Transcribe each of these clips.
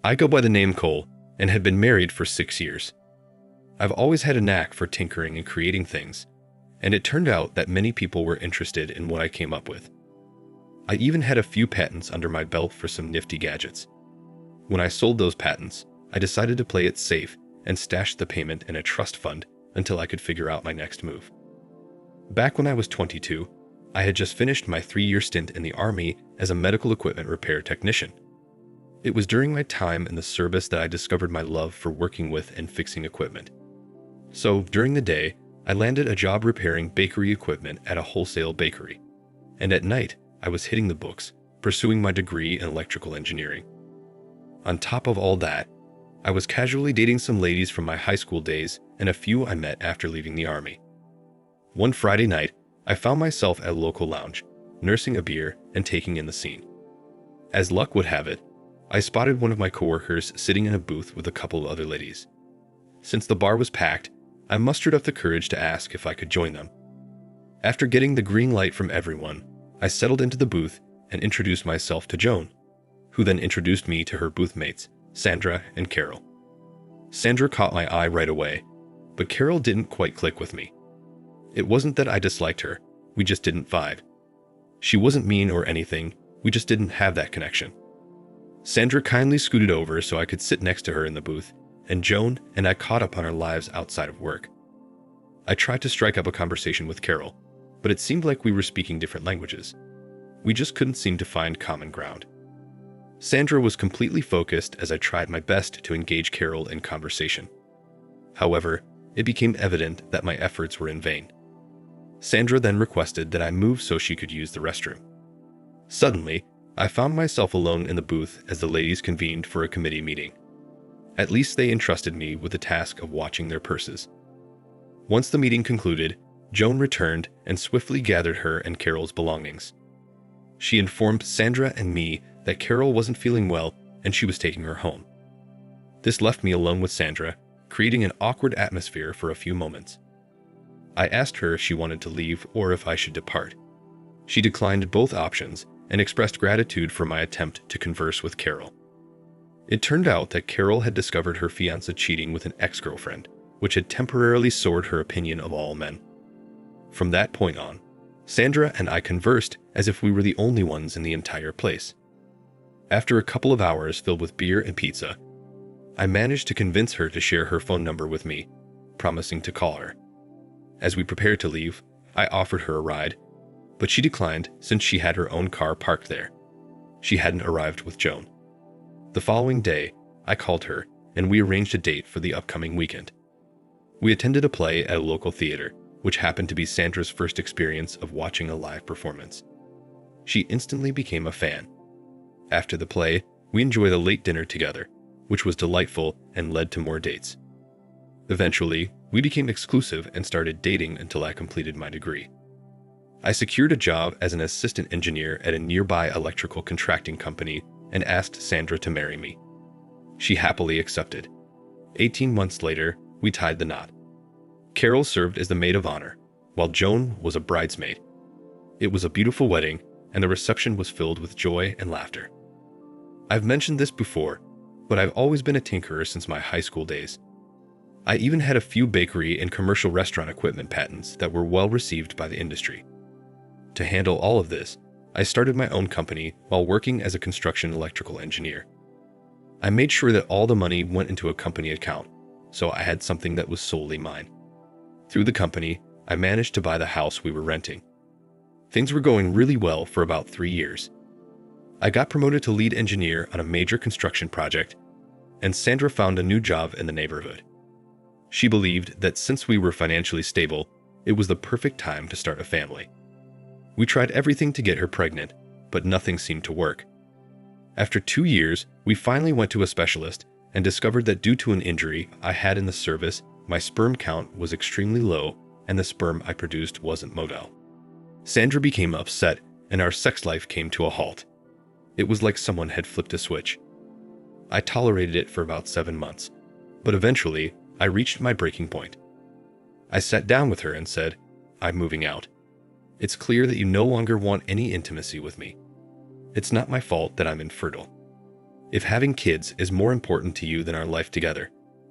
I go by the name Cole and had been married for 6 years. I've always had a knack for tinkering and creating things, and it turned out that many people were interested in what I came up with. I even had a few patents under my belt for some nifty gadgets. When I sold those patents, I decided to play it safe and stashed the payment in a trust fund until I could figure out my next move. Back when I was 22, I had just finished my 3-year stint in the Army as a medical equipment repair technician. It was during my time in the service that I discovered my love for working with and fixing equipment. So, during the day, I landed a job repairing bakery equipment at a wholesale bakery. And at night, I was hitting the books, pursuing my degree in electrical engineering. On top of all that, I was casually dating some ladies from my high school days and a few I met after leaving the Army. One Friday night, I found myself at a local lounge, nursing a beer and taking in the scene. As luck would have it, I spotted one of my coworkers sitting in a booth with a couple of other ladies. Since the bar was packed, I mustered up the courage to ask if I could join them. After getting the green light from everyone, I settled into the booth and introduced myself to Joan, who then introduced me to her booth mates, Sandra and Carol. Sandra caught my eye right away, but Carol didn't quite click with me. It wasn't that I disliked her, we just didn't vibe. She wasn't mean or anything, we just didn't have that connection. Sandra kindly scooted over so I could sit next to her in the booth, and Joan and I caught up on our lives outside of work. I tried to strike up a conversation with Carol, but it seemed like we were speaking different languages. We just couldn't seem to find common ground. Sandra was completely focused as I tried my best to engage Carol in conversation. However, it became evident that my efforts were in vain. Sandra then requested that I move so she could use the restroom. Suddenly, I found myself alone in the booth as the ladies convened for a committee meeting. At least they entrusted me with the task of watching their purses. Once the meeting concluded, Joan returned and swiftly gathered her and Carol's belongings. She informed Sandra and me that Carol wasn't feeling well and she was taking her home. This left me alone with Sandra, creating an awkward atmosphere for a few moments. I asked her if she wanted to leave or if I should depart. She declined both options and expressed gratitude for my attempt to converse with Carol. It turned out that Carol had discovered her fiancé cheating with an ex-girlfriend, which had temporarily soured her opinion of all men. From that point on, Sandra and I conversed as if we were the only ones in the entire place. After a couple of hours filled with beer and pizza, I managed to convince her to share her phone number with me, promising to call her. As we prepared to leave, I offered her a ride, but she declined since she had her own car parked there. She hadn't arrived with Joan. The following day, I called her and we arranged a date for the upcoming weekend. We attended a play at a local theater, which happened to be Sandra's first experience of watching a live performance. She instantly became a fan. After the play, we enjoyed a late dinner together, which was delightful and led to more dates. Eventually, we became exclusive and started dating until I completed my degree. I secured a job as an assistant engineer at a nearby electrical contracting company and asked Sandra to marry me. She happily accepted. 18 months later, we tied the knot. Carol served as the maid of honor, while Joan was a bridesmaid. It was a beautiful wedding, and the reception was filled with joy and laughter. I've mentioned this before, but I've always been a tinkerer since my high school days. I even had a few bakery and commercial restaurant equipment patents that were well received by the industry. To handle all of this, I started my own company while working as a construction electrical engineer. I made sure that all the money went into a company account, so I had something that was solely mine. Through the company, I managed to buy the house we were renting. Things were going really well for about 3 years. I got promoted to lead engineer on a major construction project, and Sandra found a new job in the neighborhood. She believed that since we were financially stable, it was the perfect time to start a family. We tried everything to get her pregnant, but nothing seemed to work. After 2 years, we finally went to a specialist and discovered that due to an injury I had in the service, my sperm count was extremely low and the sperm I produced wasn't motile. Sandra became upset and our sex life came to a halt. It was like someone had flipped a switch. I tolerated it for about 7 months, but eventually I reached my breaking point. I sat down with her and said, "I'm moving out. It's clear that you no longer want any intimacy with me. It's not my fault that I'm infertile. If having kids is more important to you than our life together,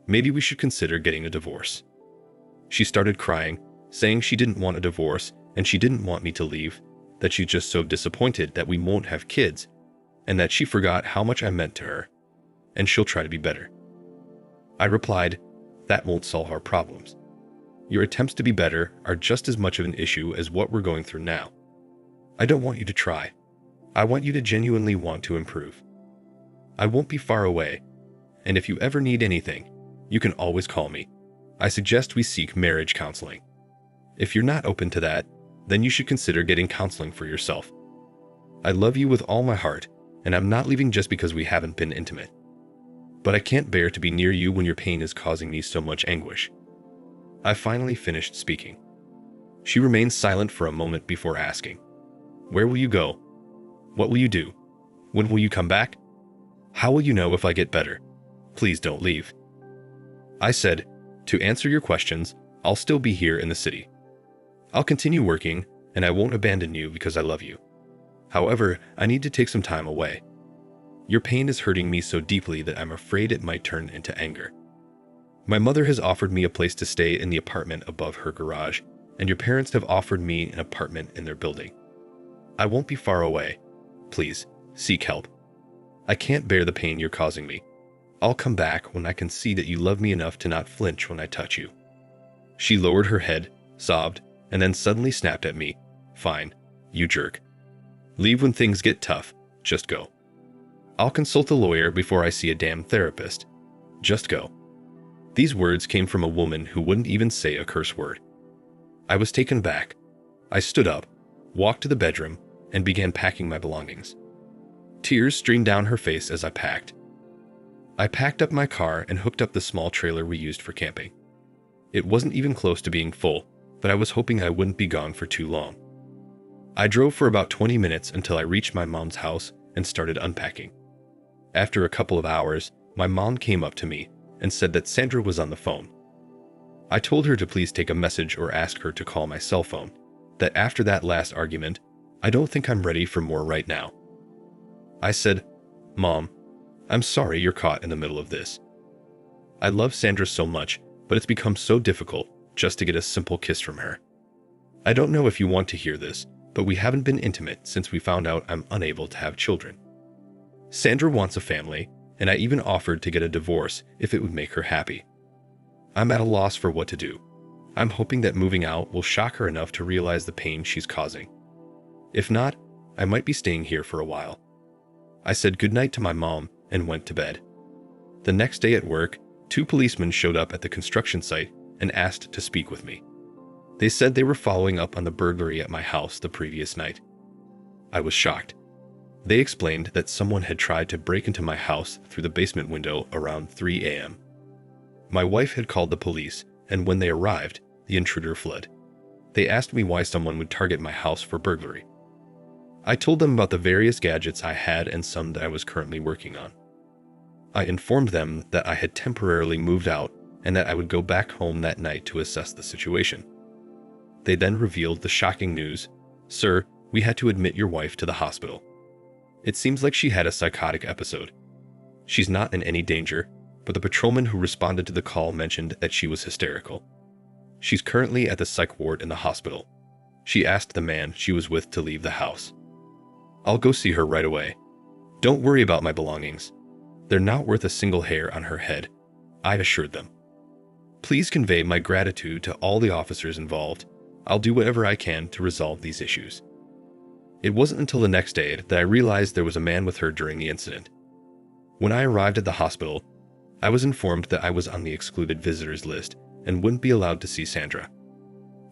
maybe we should consider getting a divorce." She started crying, saying she didn't want a divorce and she didn't want me to leave, that she's just so disappointed that we won't have kids, and that she forgot how much I meant to her, and she'll try to be better. I replied, "That won't solve our problems. Your attempts to be better are just as much of an issue as what we're going through now. I don't want you to try. I want you to genuinely want to improve. I won't be far away, and if you ever need anything, you can always call me. I suggest we seek marriage counseling. If you're not open to that, then you should consider getting counseling for yourself. I love you with all my heart, and I'm not leaving just because we haven't been intimate. But I can't bear to be near you when your pain is causing me so much anguish." I finally finished speaking. She remained silent for a moment before asking, "Where will you go? What will you do? When will you come back? How will you know if I get better? Please don't leave." I said, "To answer your questions, I'll still be here in the city. I'll continue working, and I won't abandon you because I love you. However, I need to take some time away. Your pain is hurting me so deeply that I'm afraid it might turn into anger. My mother has offered me a place to stay in the apartment above her garage, and your parents have offered me an apartment in their building. I won't be far away. Please, seek help. I can't bear the pain you're causing me. I'll come back when I can see that you love me enough to not flinch when I touch you." She lowered her head, sobbed, and then suddenly snapped at me, "Fine, you jerk. Leave when things get tough. Just go. I'll consult a lawyer before I see a damn therapist. Just go." These words came from a woman who wouldn't even say a curse word. I was taken back. I stood up, walked to the bedroom, and began packing my belongings. Tears streamed down her face as I packed. I packed up my car and hooked up the small trailer we used for camping. It wasn't even close to being full, but I was hoping I wouldn't be gone for too long. I drove for about 20 minutes until I reached my mom's house and started unpacking. After a couple of hours, my mom came up to me and said that Sandra was on the phone. I told her to please take a message or ask her to call my cell phone, that after that last argument, I don't think I'm ready for more right now. I said, "Mom, I'm sorry you're caught in the middle of this. I love Sandra so much, but it's become so difficult just to get a simple kiss from her. I don't know if you want to hear this, but we haven't been intimate since we found out I'm unable to have children. Sandra wants a family, and I even offered to get a divorce if it would make her happy. I'm at a loss for what to do. I'm hoping that moving out will shock her enough to realize the pain she's causing. If not, I might be staying here for a while." I said goodnight to my mom and went to bed. The next day at work, 2 policemen showed up at the construction site and asked to speak with me. They said they were following up on the burglary at my house the previous night. I was shocked. They explained that someone had tried to break into my house through the basement window around 3 a.m. My wife had called the police, and when they arrived, the intruder fled. They asked me why someone would target my house for burglary. I told them about the various gadgets I had and some that I was currently working on. I informed them that I had temporarily moved out and that I would go back home that night to assess the situation. They then revealed the shocking news, "Sir, we had to admit your wife to the hospital. It seems like she had a psychotic episode. She's not in any danger, but the patrolman who responded to the call mentioned that she was hysterical. She's currently at the psych ward in the hospital. She asked the man she was with to leave the house. I'll go see her right away. Don't worry about my belongings. They're not worth a single hair on her head," I assured them. "Please convey my gratitude to all the officers involved. I'll do whatever I can to resolve these issues." It wasn't until the next day that I realized there was a man with her during the incident. When I arrived at the hospital, I was informed that I was on the excluded visitors list and wouldn't be allowed to see Sandra.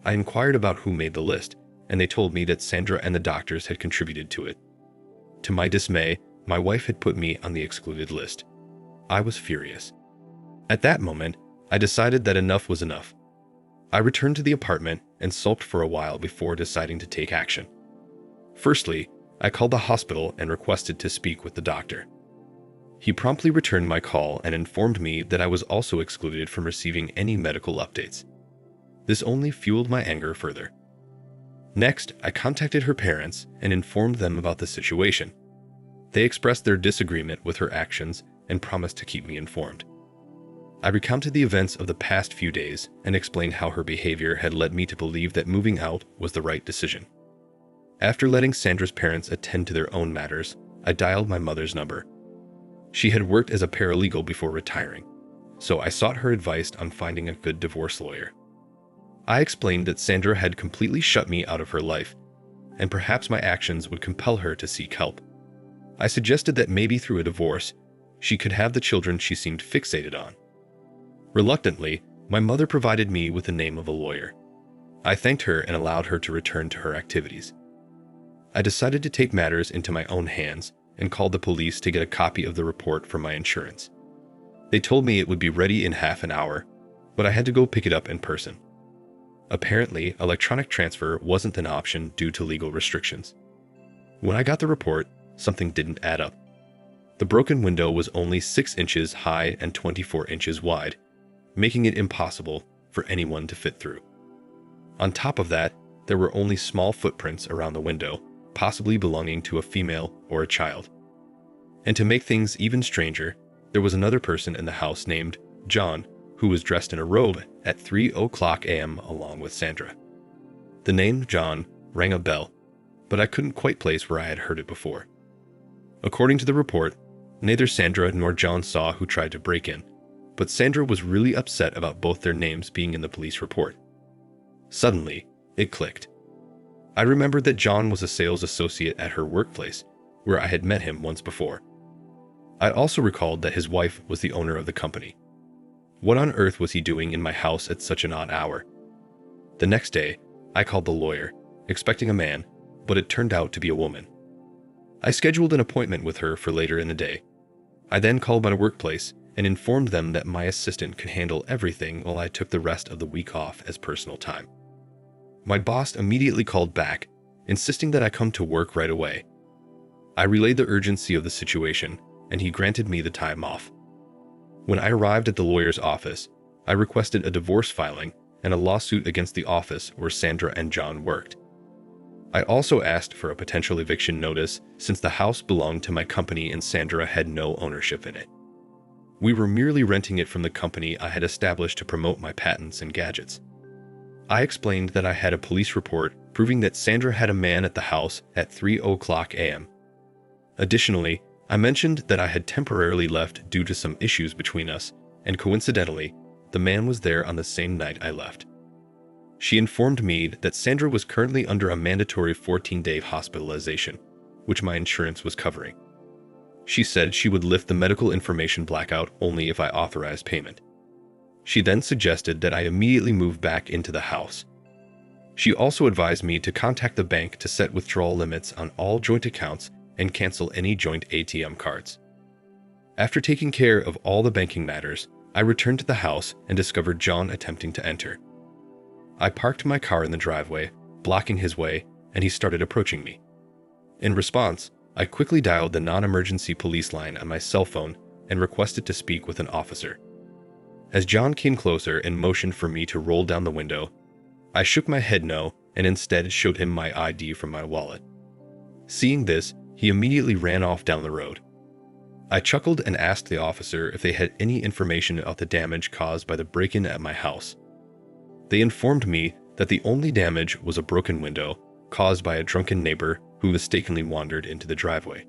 I inquired about who made the list, and they told me that Sandra and the doctors had contributed to it. To my dismay, my wife had put me on the excluded list. I was furious. At that moment, I decided that enough was enough. I returned to the apartment and sulked for a while before deciding to take action. Firstly, I called the hospital and requested to speak with the doctor. He promptly returned my call and informed me that I was also excluded from receiving any medical updates. This only fueled my anger further. Next, I contacted her parents and informed them about the situation. They expressed their disagreement with her actions and promised to keep me informed. I recounted the events of the past few days and explained how her behavior had led me to believe that moving out was the right decision. After letting Sandra's parents attend to their own matters, I dialed my mother's number. She had worked as a paralegal before retiring, so I sought her advice on finding a good divorce lawyer. I explained that Sandra had completely shut me out of her life, and perhaps my actions would compel her to seek help. I suggested that maybe through a divorce, she could have the children she seemed fixated on. Reluctantly, my mother provided me with the name of a lawyer. I thanked her and allowed her to return to her activities. I decided to take matters into my own hands and called the police to get a copy of the report from my insurance. They told me it would be ready in half an hour, but I had to go pick it up in person. Apparently, electronic transfer wasn't an option due to legal restrictions. When I got the report, something didn't add up. The broken window was only 6 inches high and 24 inches wide, making it impossible for anyone to fit through. On top of that, there were only small footprints around the window, possibly belonging to a female or a child. And to make things even stranger, there was another person in the house named John, who was dressed in a robe at 3:00 a.m. along with Sandra. The name John rang a bell, but I couldn't quite place where I had heard it before. According to the report, neither Sandra nor John saw who tried to break in, but Sandra was really upset about both their names being in the police report. Suddenly, it clicked. I remembered that John was a sales associate at her workplace, where I had met him once before. I also recalled that his wife was the owner of the company. What on earth was he doing in my house at such an odd hour? The next day, I called the lawyer, expecting a man, but it turned out to be a woman. I scheduled an appointment with her for later in the day. I then called my workplace and informed them that my assistant could handle everything while I took the rest of the week off as personal time. My boss immediately called back, insisting that I come to work right away. I relayed the urgency of the situation, and he granted me the time off. When I arrived at the lawyer's office, I requested a divorce filing and a lawsuit against the office where Sandra and John worked. I also asked for a potential eviction notice since the house belonged to my company and Sandra had no ownership in it. We were merely renting it from the company I had established to promote my patents and gadgets. I explained that I had a police report proving that Sandra had a man at the house at 3:00 a.m. Additionally, I mentioned that I had temporarily left due to some issues between us, and coincidentally, the man was there on the same night I left. She informed me that Sandra was currently under a mandatory 14-day hospitalization, which my insurance was covering. She said she would lift the medical information blackout only if I authorized payment. She then suggested that I immediately move back into the house. She also advised me to contact the bank to set withdrawal limits on all joint accounts and cancel any joint ATM cards. After taking care of all the banking matters, I returned to the house and discovered John attempting to enter. I parked my car in the driveway, blocking his way, and he started approaching me. In response, I quickly dialed the non-emergency police line on my cell phone and requested to speak with an officer. As John came closer and motioned for me to roll down the window, I shook my head no and instead showed him my ID from my wallet. Seeing this, he immediately ran off down the road. I chuckled and asked the officer if they had any information about the damage caused by the break-in at my house. They informed me that the only damage was a broken window caused by a drunken neighbor who mistakenly wandered into the driveway.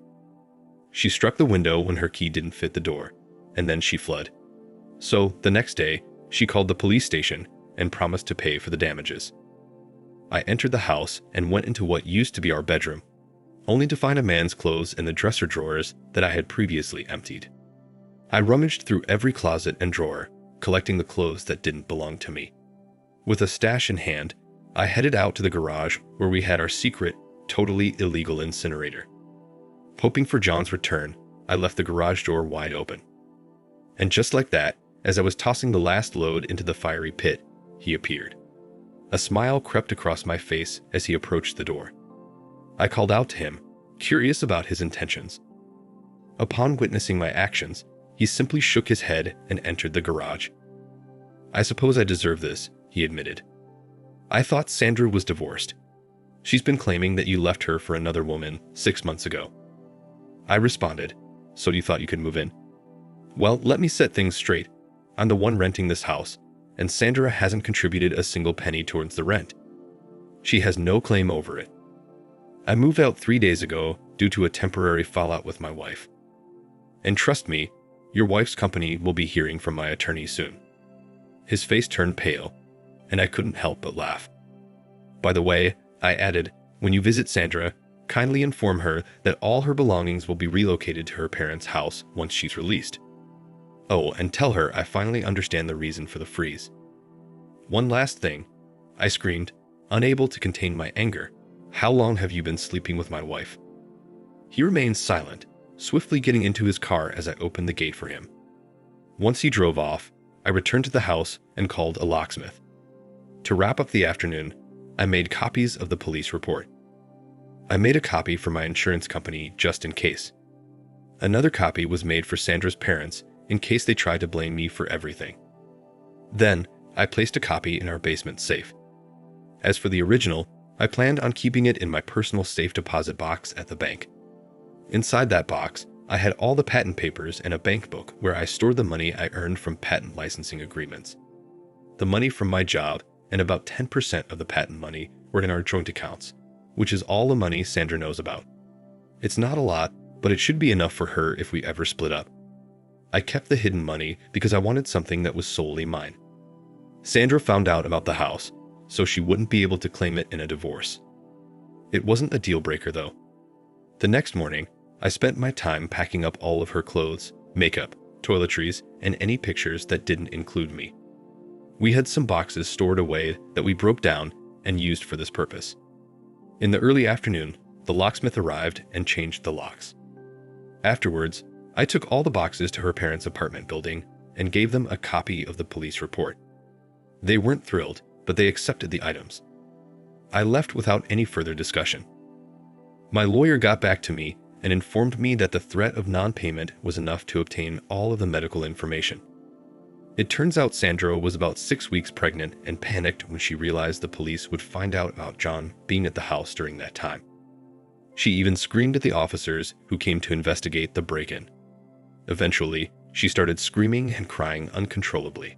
She struck the window when her key didn't fit the door, and then she fled. So, the next day, she called the police station and promised to pay for the damages. I entered the house and went into what used to be our bedroom, only to find a man's clothes in the dresser drawers that I had previously emptied. I rummaged through every closet and drawer, collecting the clothes that didn't belong to me. With a stash in hand, I headed out to the garage where we had our secret, totally illegal incinerator. Hoping for John's return, I left the garage door wide open. And just like that, as I was tossing the last load into the fiery pit, he appeared. A smile crept across my face as he approached the door. I called out to him, curious about his intentions. Upon witnessing my actions, he simply shook his head and entered the garage. "I suppose I deserve this," he admitted. "I thought Sandra was divorced. She's been claiming that you left her for another woman 6 months ago." I responded, "So you thought you could move in?" "Well, let me set things straight. I'm the one renting this house, and Sandra hasn't contributed a single penny towards the rent. She has no claim over it. I moved out 3 days ago due to a temporary fallout with my wife. And trust me, your wife's company will be hearing from my attorney soon." His face turned pale, and I couldn't help but laugh. "By the way," I added, "when you visit Sandra, kindly inform her that all her belongings will be relocated to her parents' house once she's released. Oh, and tell her I finally understand the reason for the freeze." "One last thing," I screamed, unable to contain my anger. "How long have you been sleeping with my wife?" He remained silent, swiftly getting into his car as I opened the gate for him. Once he drove off, I returned to the house and called a locksmith. To wrap up the afternoon, I made copies of the police report. I made a copy for my insurance company just in case. Another copy was made for Sandra's parents in case they tried to blame me for everything. Then, I placed a copy in our basement safe. As for the original, I planned on keeping it in my personal safe deposit box at the bank. Inside that box, I had all the patent papers and a bank book where I stored the money I earned from patent licensing agreements. The money from my job and about 10% of the patent money were in our joint accounts, which is all the money Sandra knows about. It's not a lot, but it should be enough for her if we ever split up. I kept the hidden money because I wanted something that was solely mine. Sandra found out about the house, so she wouldn't be able to claim it in a divorce. It wasn't a deal breaker though. The next morning, I spent my time packing up all of her clothes, makeup, toiletries, and any pictures that didn't include me. We had some boxes stored away that we broke down and used for this purpose. In the early afternoon, the locksmith arrived and changed the locks. Afterwards, I took all the boxes to her parents' apartment building and gave them a copy of the police report. They weren't thrilled, but they accepted the items. I left without any further discussion. My lawyer got back to me and informed me that the threat of non-payment was enough to obtain all of the medical information. It turns out Sandra was about 6 weeks pregnant and panicked when she realized the police would find out about John being at the house during that time. She even screamed at the officers who came to investigate the break-in. Eventually, she started screaming and crying uncontrollably.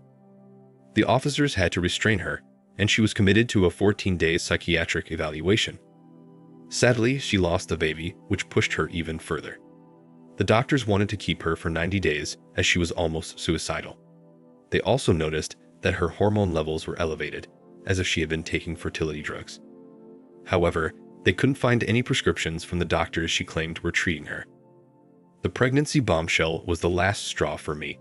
The officers had to restrain her, and she was committed to a 14-day psychiatric evaluation. Sadly, she lost the baby, which pushed her even further. The doctors wanted to keep her for 90 days as she was almost suicidal. They also noticed that her hormone levels were elevated, as if she had been taking fertility drugs. However, they couldn't find any prescriptions from the doctors she claimed were treating her. The pregnancy bombshell was the last straw for me.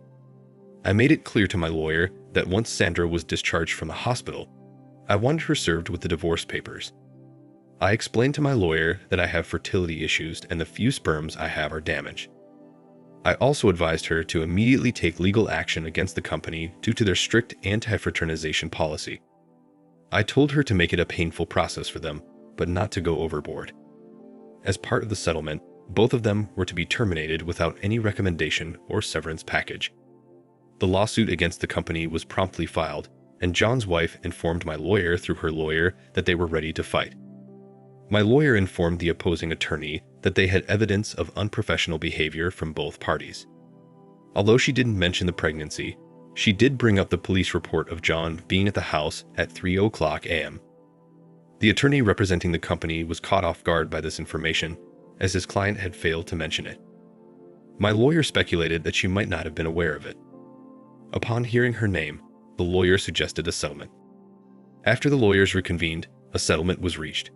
I made it clear to my lawyer that once Sandra was discharged from the hospital, I wanted her served with the divorce papers. I explained to my lawyer that I have fertility issues and the few sperms I have are damaged. I also advised her to immediately take legal action against the company due to their strict anti-fraternization policy. I told her to make it a painful process for them, but not to go overboard. As part of the settlement, both of them were to be terminated without any recommendation or severance package. The lawsuit against the company was promptly filed, and John's wife informed my lawyer through her lawyer that they were ready to fight. My lawyer informed the opposing attorney that they had evidence of unprofessional behavior from both parties. Although she didn't mention the pregnancy, she did bring up the police report of John being at the house at 3:00 a.m. The attorney representing the company was caught off guard by this information, as his client had failed to mention it. My lawyer speculated that she might not have been aware of it. Upon hearing her name, the lawyer suggested a settlement. After the lawyers reconvened, a settlement was reached.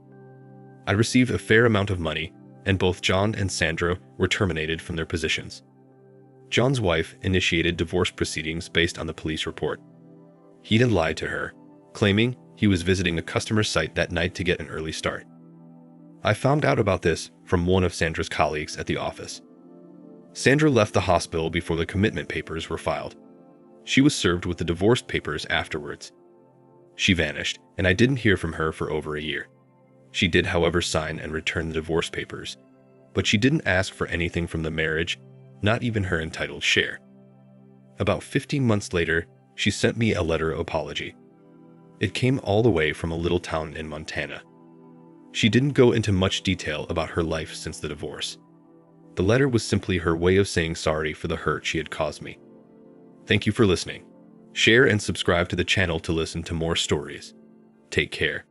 I received a fair amount of money, and both John and Sandra were terminated from their positions. John's wife initiated divorce proceedings based on the police report. He had lied to her, claiming he was visiting a customer site that night to get an early start. I found out about this from one of Sandra's colleagues at the office. Sandra left the hospital before the commitment papers were filed. She was served with the divorce papers afterwards. She vanished, and I didn't hear from her for over a year. She did, however, sign and return the divorce papers, but she didn't ask for anything from the marriage, not even her entitled share. About 15 months later, she sent me a letter of apology. It came all the way from a little town in Montana. She didn't go into much detail about her life since the divorce. The letter was simply her way of saying sorry for the hurt she had caused me. Thank you for listening. Share and subscribe to the channel to listen to more stories. Take care.